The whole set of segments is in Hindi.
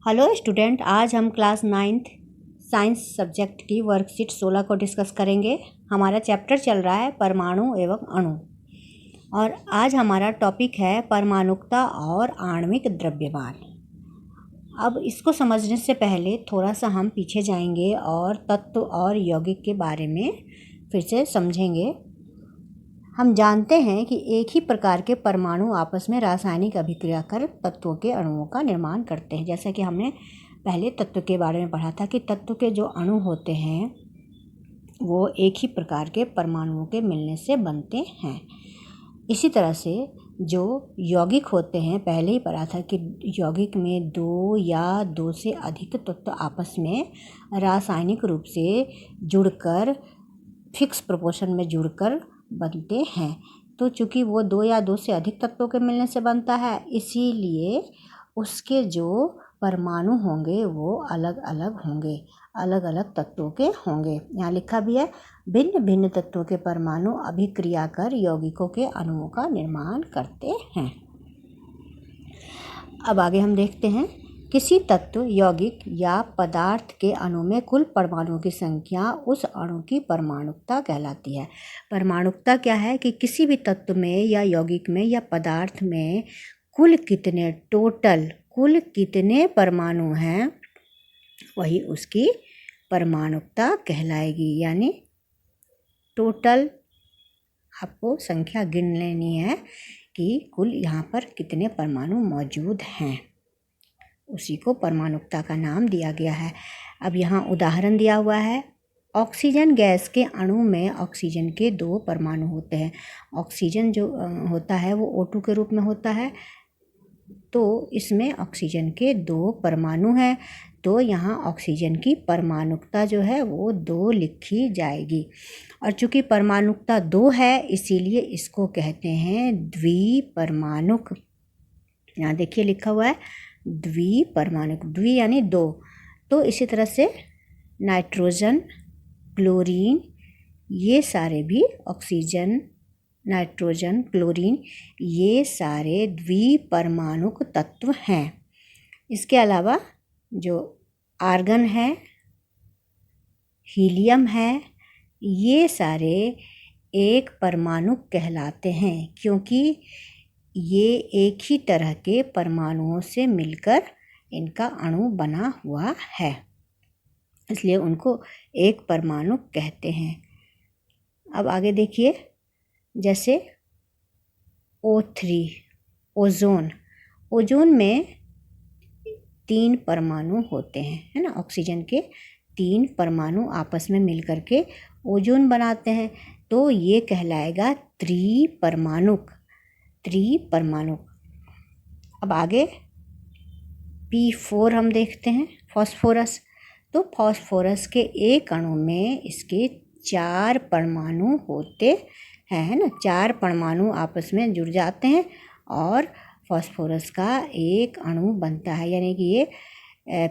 हेलो स्टूडेंट, आज हम क्लास 9th साइंस सब्जेक्ट की वर्कशीट 16 को डिस्कस करेंगे। हमारा चैप्टर चल रहा है परमाणु एवं अणु और आज हमारा टॉपिक है परमाणुकता और आणविक द्रव्यमान। अब इसको समझने से पहले थोड़ा सा हम पीछे जाएंगे और तत्व और यौगिक के बारे में फिर से समझेंगे। हम जानते हैं कि एक ही प्रकार के परमाणु आपस में रासायनिक अभिक्रिया कर तत्वों के अणुओं का निर्माण करते हैं। जैसा कि हमने पहले तत्व के बारे में पढ़ा था कि तत्व के जो अणु होते हैं वो एक ही प्रकार के परमाणुओं के मिलने से बनते हैं। इसी तरह से जो यौगिक होते हैं, पहले ही पढ़ा था कि यौगिक में दो या दो से अधिक तत्व आपस में रासायनिक रूप से जुड़कर फिक्स प्रोपोर्शन में जुड़कर बनते हैं। तो चूँकि वो दो या दो से अधिक तत्वों के मिलने से बनता है, इसीलिए उसके जो परमाणु होंगे वो अलग अलग होंगे, अलग अलग तत्वों के होंगे। यहाँ लिखा भी है, भिन्न भिन्न तत्वों के परमाणु अभिक्रिया कर यौगिकों के अणुओं का निर्माण करते हैं। अब आगे हम देखते हैं, किसी तत्व, यौगिक या पदार्थ के अणु में कुल परमाणुओं की संख्या उस अणु की परमाणुकता कहलाती है। परमाणुकता क्या है कि किसी भी तत्व में या यौगिक में या पदार्थ में कुल कितने परमाणु हैं, वही उसकी परमाणुकता कहलाएगी। यानी टोटल आपको संख्या गिन लेनी है कि कुल यहाँ पर कितने परमाणु मौजूद हैं, उसी को परमाणुकता का नाम दिया गया है। अब यहाँ उदाहरण दिया हुआ है, ऑक्सीजन गैस के अणु में ऑक्सीजन के दो परमाणु होते हैं। ऑक्सीजन जो होता है वो O2 के रूप में होता है, तो इसमें ऑक्सीजन के दो परमाणु हैं। तो यहाँ ऑक्सीजन की परमाणुकता जो है वो 2 लिखी जाएगी। और चूँकि परमाणुकता 2 है, इसीलिए इसको कहते हैं द्विपरमाणुक। यहाँ देखिए लिखा हुआ है द्विपरमाणुक, द्वि यानी 2। तो इसी तरह से नाइट्रोजन, क्लोरीन, ये सारे भी ऑक्सीजन, नाइट्रोजन, क्लोरीन, ये सारे द्विपरमाणुक तत्व हैं। इसके अलावा जो आर्गन है, हीलियम है, ये सारे एक परमाणु कहलाते हैं, क्योंकि ये एक ही तरह के परमाणुओं से मिलकर इनका अणु बना हुआ है, इसलिए उनको एक परमाणु कहते हैं। अब आगे देखिए, जैसे O3 ओजोन में 3 परमाणु होते हैं, है ना। ऑक्सीजन के 3 परमाणु आपस में मिलकर के ओजोन बनाते हैं, तो ये कहलाएगा त्रिपरमाणुक। अब आगे P4 हम देखते हैं, फास्फोरस। तो फास्फोरस के एक अणु में इसके 4 परमाणु होते हैं, है ना। 4 परमाणु आपस में जुड़ जाते हैं और फास्फोरस का एक अणु बनता है, यानी कि ये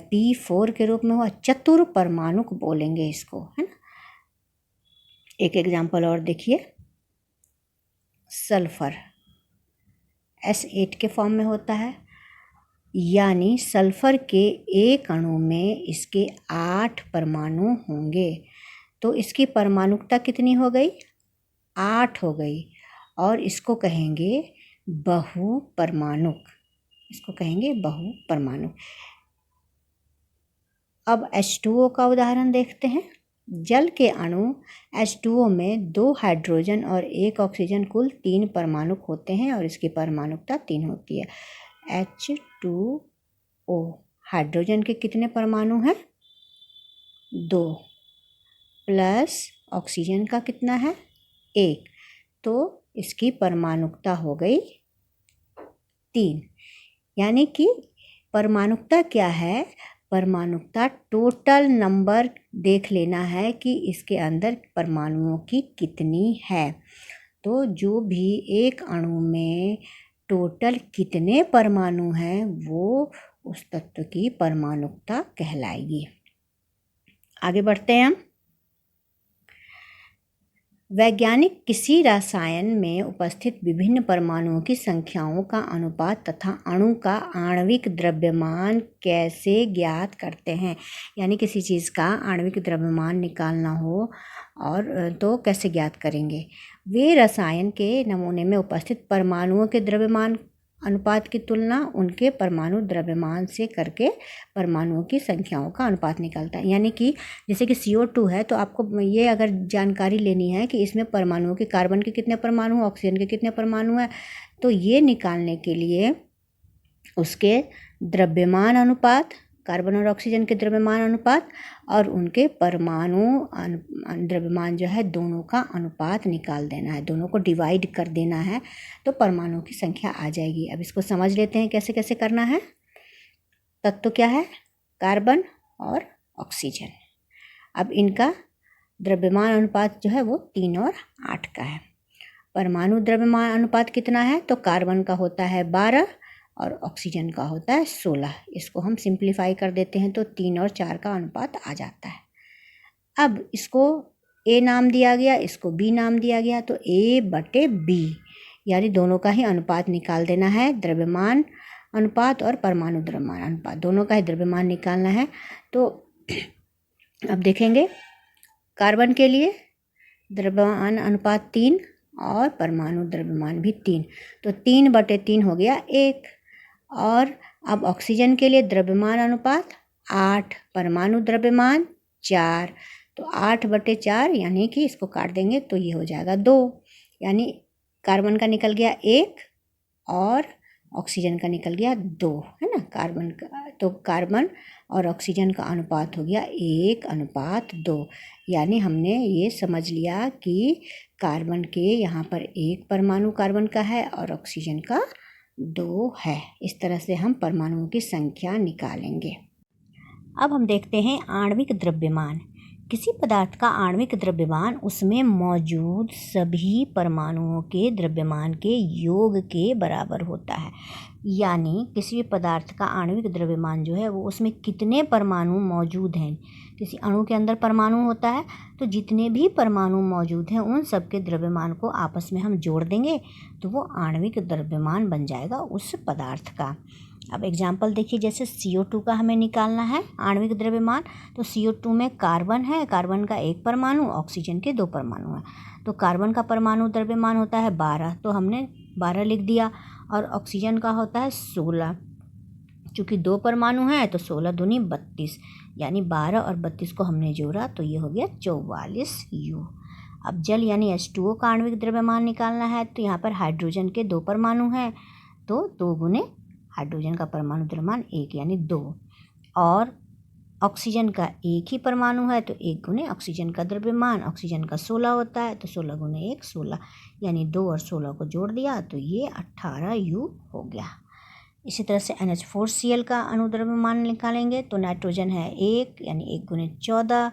P4 के रूप में हुआ। चतुर्परमाणुक बोलेंगे इसको, है ना। एक एग्जाम्पल और देखिए, सल्फर S8 के फॉर्म में होता है, यानी सल्फर के एक अणु में इसके 8 परमाणु होंगे। तो इसकी परमाणुकता कितनी हो गई? 8 हो गई, और इसको कहेंगे बहुपरमाणुक। अब H2O का उदाहरण देखते हैं। जल के अणु H2O में 2 हाइड्रोजन और 1 ऑक्सीजन, कुल 3 परमाणु होते हैं और इसकी परमाणुकता 3 होती है। H2O, हाइड्रोजन के कितने परमाणु हैं? 2, प्लस ऑक्सीजन का कितना है? 1, तो इसकी परमाणुकता हो गई 3। यानी कि परमाणुकता क्या है? परमाणुकता टोटल नंबर देख लेना है कि इसके अंदर परमाणुओं की कितनी है। तो जो भी एक अणु में टोटल कितने परमाणु हैं, वो उस तत्व की परमाणुकता कहलाएगी। आगे बढ़ते हैं हम। वैज्ञानिक किसी रसायन में उपस्थित विभिन्न परमाणुओं की संख्याओं का अनुपात तथा अणु का आणविक द्रव्यमान कैसे ज्ञात करते हैं। यानी किसी चीज़ का आणविक द्रव्यमान निकालना हो और तो कैसे ज्ञात करेंगे। वे रसायन के नमूने में उपस्थित परमाणुओं के द्रव्यमान अनुपात की तुलना उनके परमाणु द्रव्यमान से करके परमाणुओं की संख्याओं का अनुपात निकलता है। यानी कि जैसे कि CO2 है तो आपको ये अगर जानकारी लेनी है कि इसमें परमाणुओं के कार्बन के कितने परमाणु, ऑक्सीजन के कितने परमाणु हैं, तो ये निकालने के लिए उसके द्रव्यमान अनुपात, कार्बन और ऑक्सीजन के द्रव्यमान अनुपात और उनके परमाणु द्रव्यमान जो है दोनों का अनुपात निकाल देना है, दोनों को डिवाइड कर देना है तो परमाणुओं की संख्या आ जाएगी। अब इसको समझ लेते हैं कैसे कैसे करना है। तत्व क्या है? कार्बन और ऑक्सीजन। अब इनका द्रव्यमान अनुपात जो है वो 3 और 8 का है। परमाणु द्रव्यमान अनुपात कितना है? तो कार्बन का होता है 12 और ऑक्सीजन का होता है 16। इसको हम सिंप्लीफाई कर देते हैं तो 3 और 4 का अनुपात आ जाता है। अब इसको A नाम दिया गया, इसको B नाम दिया गया, तो A/B यानी दोनों का ही अनुपात निकाल देना है। द्रव्यमान अनुपात और परमाणु द्रव्यमान अनुपात दोनों का ही द्रव्यमान निकालना है। तो अब देखेंगे कार्बन के लिए द्रव्यमान अनुपात 3 और परमाणु द्रव्यमान भी 3, तो 3/3 हो गया 1। और अब ऑक्सीजन के लिए द्रव्यमान अनुपात 8, परमाणु द्रव्यमान 4, तो 8/4 यानी कि इसको काट देंगे तो ये हो जाएगा 2। यानी कार्बन का निकल गया 1 और ऑक्सीजन का निकल गया 2, है ना। कार्बन का तो कार्बन और ऑक्सीजन का अनुपात हो गया 1/2। यानी हमने ये समझ लिया कि कार्बन के यहाँ पर 1 परमाणु कार्बन का है और ऑक्सीजन का 2 है। इस तरह से हम परमाणुओं की संख्या निकालेंगे। अब हम देखते हैं आणविक द्रव्यमान। किसी पदार्थ का आणविक द्रव्यमान उसमें मौजूद सभी परमाणुओं के द्रव्यमान के योग के बराबर होता है। यानी किसी भी पदार्थ का आणविक द्रव्यमान जो है वो उसमें कितने परमाणु मौजूद हैं। किसी अणु के अंदर परमाणु होता है तो जितने भी परमाणु मौजूद हैं उन सब के द्रव्यमान को आपस में हम जोड़ देंगे तो वो आणविक द्रव्यमान बन जाएगा उस पदार्थ का। अब एग्जाम्पल देखिए, जैसे CO2 का हमें निकालना है आणविक द्रव्यमान, तो CO2 में कार्बन है, कार्बन का 1 परमाणु, ऑक्सीजन के 2 परमाणु हैं। तो कार्बन का परमाणु द्रव्यमान होता है 12, तो हमने 12 लिख दिया। और ऑक्सीजन का होता है 16, चूँकि 2 परमाणु हैं तो 16 दूनी 32, यानी 12 और 32 को हमने जोड़ा तो ये हो गया 44U। अब जल यानी H2O का आणविक द्रव्यमान निकालना है, तो यहाँ पर हाइड्रोजन के 2 परमाणु हैं तो 2 गुने हाइड्रोजन का परमाणु द्रव्यमान 1 यानी 2, और ऑक्सीजन का 1 ही परमाणु है तो 1 गुने ऑक्सीजन का द्रव्यमान, ऑक्सीजन का 16 होता है तो 16 गुने 1 16, यानी 2 और 16 को जोड़ दिया तो ये 18U हो गया। इसी तरह से NH4Cl का अणुद्रव्यमान निकालेंगे तो नाइट्रोजन है 1 यानी 1 गुने 14,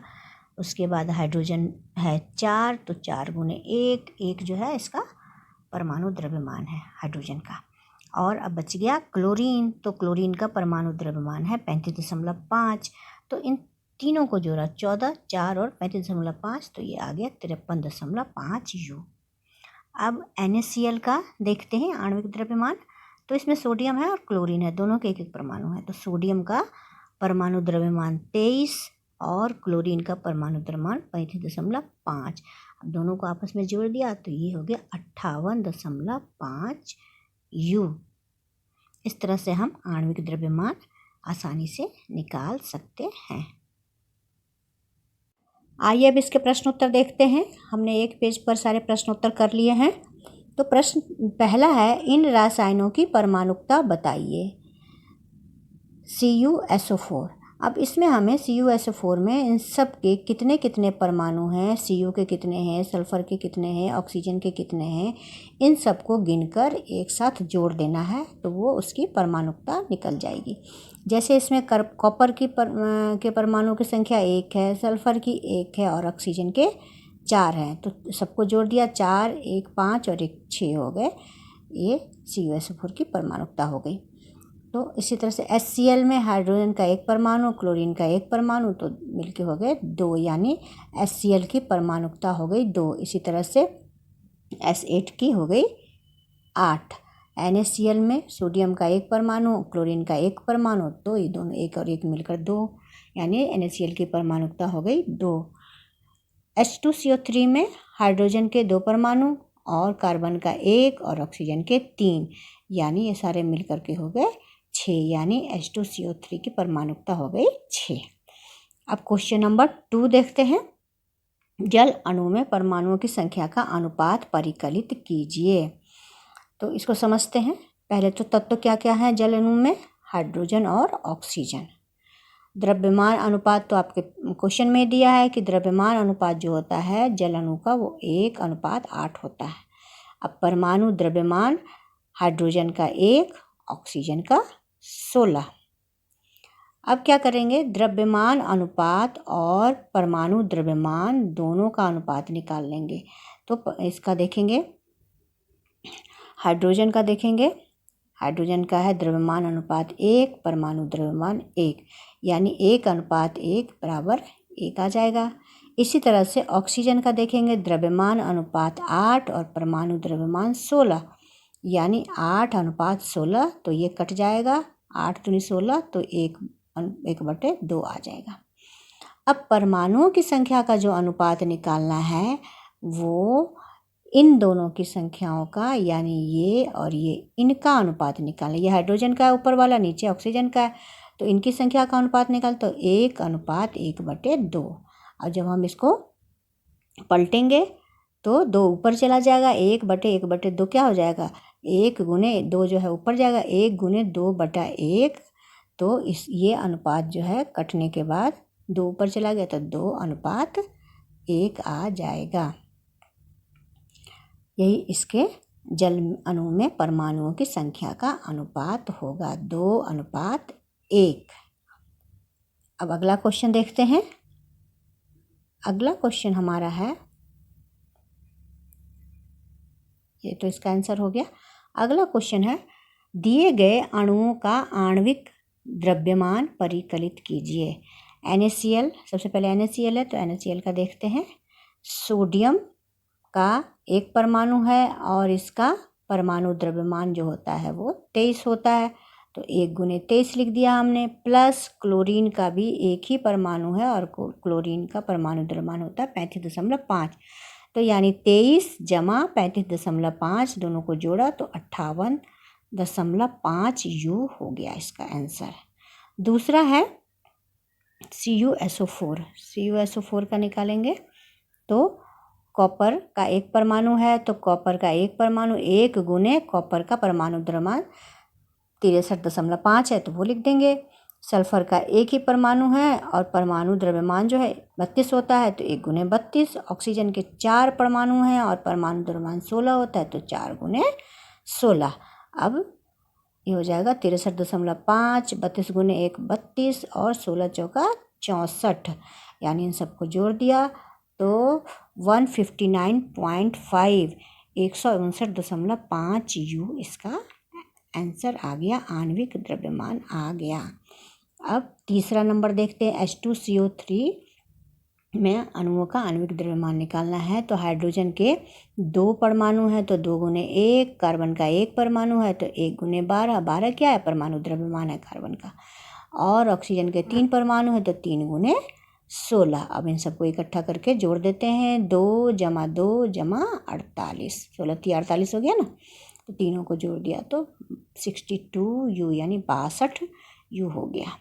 उसके बाद हाइड्रोजन है 4 तो 4 गुने 1 जो है इसका परमाणु द्रव्यमान है हाइड्रोजन का। और अब बच गया क्लोरीन, तो क्लोरीन का परमाणु द्रव्यमान है 35.5, तो इन तीनों को जोड़ा 14, 4 और 35.5 तो ये आ गया 53.5U। अब NaCl का देखते हैं आणविक द्रव्यमान, तो इसमें सोडियम है और क्लोरीन है, दोनों के 1 परमाणु है। तो सोडियम का परमाणु द्रव्यमान 23 और क्लोरीन का परमाणु द्रव्यमान 35.5। अब दोनों को आपस में जोड़ दिया तो ये हो गया 58.5U। इस तरह से हम आणविक द्रव्यमान आसानी से निकाल सकते हैं। आइए अब इसके प्रश्न उत्तर देखते हैं। हमने एक पेज पर सारे प्रश्न उत्तर कर लिए हैं। तो प्रश्न पहला है, इन रसायनों की परमाणुकता बताइए। CuSO4। अब इसमें हमें CuSO4 में इन सब के कितने कितने परमाणु हैं, Cu के कितने हैं, सल्फ़र के कितने हैं, ऑक्सीजन के कितने हैं, इन सब को गिनकर एक साथ जोड़ देना है तो वो उसकी परमाणुकता निकल जाएगी। जैसे इसमें कॉपर के परमाणु की संख्या 1 है, सल्फ़र की 1 है और ऑक्सीजन के 4 हैं, तो सबको जोड़ दिया 4, 1 5 और 1 6 हो गए। ये CuSO4 की परमाणुकता हो गई। तो तो इसी तरह से HCl में हाइड्रोजन का एक परमाणु, क्लोरीन का एक परमाणु, तो मिलके हो गए 2, यानी HCl की परमाणुकता हो गई 2। इसी तरह से S8 की हो गई 8। NaCl में सोडियम का एक परमाणु, क्लोरीन का एक परमाणु, तो ये दोनों एक और एक मिलकर 2, यानी NaCl की परमाणुकता हो गई 2। H2CO3 में हाइड्रोजन के 2 परमाणु और कार्बन का 1 और ऑक्सीजन के 3, यानी ये सारे मिलकर के हो गए 6, यानी H2CO3 की परमाणुकता हो गई 6। अब क्वेश्चन नंबर 2 देखते हैं। जल अणु में परमाणुओं की संख्या का अनुपात परिकलित कीजिए। तो इसको समझते हैं। पहले तो तत्व क्या क्या है जल अणु में? हाइड्रोजन और ऑक्सीजन। द्रव्यमान अनुपात तो आपके क्वेश्चन में दिया है कि द्रव्यमान अनुपात जो होता है जल अणु का वो 1:8 होता है। अब परमाणु द्रव्यमान हाइड्रोजन का 1, ऑक्सीजन का 16। अब क्या करेंगे? द्रव्यमान अनुपात और परमाणु द्रव्यमान दोनों का अनुपात निकाल लेंगे। तो इसका देखेंगे, हाइड्रोजन का देखेंगे। हाइड्रोजन का है द्रव्यमान अनुपात 1, परमाणु द्रव्यमान 1, यानी 1:1 बराबर 1 आ जाएगा। इसी तरह से ऑक्सीजन का देखेंगे, द्रव्यमान अनुपात 8 और परमाणु द्रव्यमान 16, यानी 8:16, तो ये कट जाएगा। 8 दूनी 16, तो 1/2 आ जाएगा। अब परमाणुओं की संख्या का जो अनुपात निकालना है वो इन दोनों की संख्याओं का, यानी ये और ये, इनका अनुपात निकालना। ये हाइड्रोजन का है ऊपर वाला, नीचे ऑक्सीजन का है, तो इनकी संख्या का अनुपात निकाल तो 1:1/2। और जब हम इसको पलटेंगे तो 2 ऊपर चला जाएगा, 1/1/2 क्या हो जाएगा? 1 गुने 2 जो है ऊपर जाएगा, 1 गुने 2/1, तो ये अनुपात जो है कटने के बाद 2 ऊपर चला गया तो 2:1 आ जाएगा। यही इसके जल अणु में परमाणुओं की संख्या का अनुपात होगा 2:1। अब अगला क्वेश्चन देखते हैं। अगला क्वेश्चन हमारा है, ये तो इसका आंसर हो गया। अगला क्वेश्चन है, दिए गए अणुओं का आणविक द्रव्यमान परिकलित कीजिए। NaCl, सबसे पहले NaCl है तो NaCl का देखते हैं। सोडियम का एक परमाणु है और इसका परमाणु द्रव्यमान जो होता है वो 23 होता है, तो 1 गुने 23 लिख दिया हमने। प्लस क्लोरीन का भी एक ही परमाणु है और क्लोरीन का परमाणु द्रव्यमान होता है 35.5, तो यानी 23 जमा 35.5 दोनों को जोड़ा तो 58.5 U हो गया इसका आंसर। दूसरा है CuSO4। CuSO4 का निकालेंगे तो कॉपर का एक परमाणु है, तो कॉपर का एक परमाणु 1 गुने कॉपर का परमाणु द्रव्यमान 63.5 है, तो वो लिख देंगे। सल्फर का एक ही परमाणु है और परमाणु द्रव्यमान जो है 32 होता है, तो 1 गुने 32। ऑक्सीजन के 4 परमाणु हैं और परमाणु द्रव्यमान 16 होता है, तो 4 गुने 16। अब ये हो जाएगा 63.5, 32 गुने 1 32 और 16 चौका 64, यानी इन सबको जोड़ दिया तो 159.5, 159.5 U इसका आंसर आ गया, आणविक द्रव्यमान आ गया। अब तीसरा नंबर देखते हैं। H2CO3 में अणुओं का आणविक द्रव्यमान निकालना है, तो हाइड्रोजन के 2 परमाणु हैं तो 2 गुने 1, कार्बन का 1 परमाणु है तो 1 गुने 12, 12 क्या है? परमाणु द्रव्यमान है कार्बन का, और ऑक्सीजन के 3 परमाणु है तो 3 गुने 16। अब इन सबको इकट्ठा करके जोड़ देते हैं, 2 जमा 2 जमा 48, 16 48 हो गया ना, तो तीनों को जोड़ दिया तो 62 U, यानी 62 U हो गया।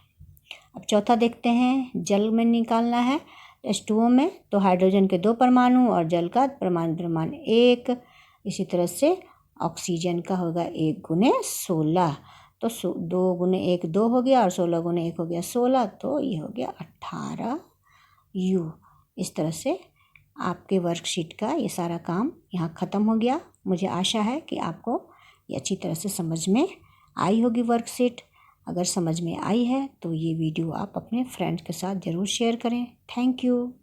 अब चौथा देखते हैं। जल में निकालना है H2O में, तो हाइड्रोजन के 2 परमाणु और जल का परमाणु द्रव्यमान 1। इसी तरह से ऑक्सीजन का होगा 1 गुने 16, तो 2 गुने 1 2 हो गया और 16 गुने 1 हो गया 16, तो ये हो गया 18 U। इस तरह से आपके वर्कशीट का ये सारा काम यहाँ ख़त्म हो गया। मुझे आशा है कि आपको ये अच्छी तरह से समझ में आई होगी वर्कशीट। अगर समझ में आई है तो ये वीडियो आप अपने फ्रेंड्स के साथ ज़रूर शेयर करें। Thank you.